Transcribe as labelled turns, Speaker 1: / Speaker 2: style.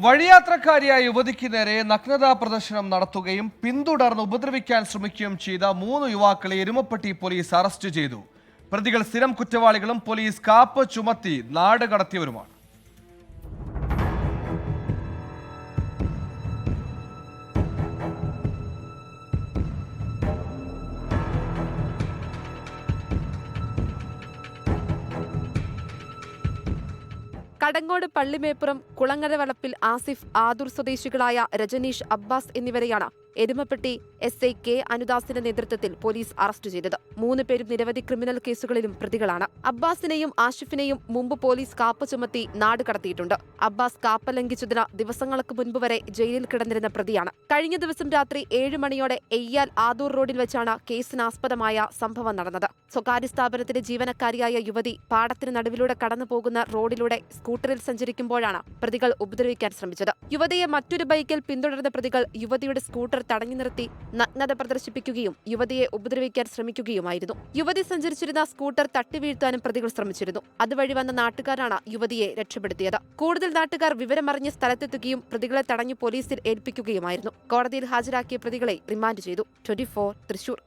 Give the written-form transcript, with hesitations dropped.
Speaker 1: വഴിയാത്രക്കാരിയായ യുവതിക്ക് നേരെ നഗ്നതാ പ്രദർശനം നടത്തുകയും പിന്തുടർന്ന് ഉപദ്രവിക്കാൻ ശ്രമിക്കുകയും ചെയ്ത 3 യുവാക്കളെ എരുമപ്പെട്ടി പോലീസ് അറസ്റ്റ് ചെയ്തു. പ്രതികൾ സ്ഥിരം കുറ്റവാളികളും പോലീസ് കാപ്പ് ചുമത്തി നാട് കടത്തിയവരുമാണ്.
Speaker 2: കടങ്ങോട് പള്ളിമേപ്പുറം കുളങ്ങര വളപ്പിൽ ആസിഫ് ആദൂർ സ്വദേശികളായ രജനീഷ് അബ്ബാസ് എന്നിവരെയാണ് എരുമപ്പെട്ടി SI K അനുദാസിന്റെ നേതൃത്വത്തിൽ പോലീസ് അറസ്റ്റ് ചെയ്തത്. 3 പേരും നിരവധി ക്രിമിനൽ കേസുകളിലും പ്രതികളാണ്. അബ്ബാസിനെയും ആഷിഫിനെയും മുമ്പ് പോലീസ് കാപ്പ ചുമത്തി നാട് കടത്തിയിട്ടുണ്ട്. അബ്ബാസ് കാപ്പ ലംഘിച്ചതിന് ദിവസങ്ങൾക്ക് മുൻപ് വരെ ജയിലിൽ കിടന്നിരുന്ന പ്രതിയാണ്. കഴിഞ്ഞ ദിവസം രാത്രി 7 മണിയോടെ എയ്യാൽ ആദൂർ റോഡിൽ വെച്ചാണ് കേസിനാസ്പദമായ സംഭവം നടന്നത്. സ്വകാര്യ സ്ഥാപനത്തിലെ ജീവനക്കാരിയായ യുവതി പാടത്തിന് നടുവിലൂടെ കടന്നുപോകുന്ന റോഡിലൂടെ സ്കൂട്ടറിൽ സഞ്ചരിക്കുമ്പോഴാണ് പ്രതികൾ ഉപദ്രവിക്കാൻ ശ്രമിച്ചത്. യുവതിയെ മറ്റൊരു ബൈക്കിൽ പിന്തുടർന്ന പ്രതികൾ യുവതിയുടെ സ്കൂട്ടർ തടഞ്ഞു നിർത്തി നഗ്നത പ്രദർശിപ്പിക്കുകയും യുവതിയെ ഉപദ്രവിക്കാൻ ശ്രമിക്കുകയുമായിരുന്നു. യുവതി സഞ്ചരിച്ചിരുന്ന സ്കൂട്ടർ തട്ടിവീഴ്ത്താനും പ്രതികൾ ശ്രമിച്ചിരുന്നു. അതുവഴി വന്ന നാട്ടുകാരാണ് യുവതിയെ രക്ഷപ്പെടുത്തിയത്. കൂടുതൽ നാട്ടുകാർ വിവരമറിഞ്ഞ് സ്ഥലത്തെത്തുകയും പ്രതികളെ തടഞ്ഞു പോലീസിൽ ഏൽപ്പിക്കുകയുമായിരുന്നു. കോടതിയിൽ ഹാജരാക്കിയ പ്രതികളെ റിമാൻഡ് ചെയ്തു. 24 തൃശൂർ.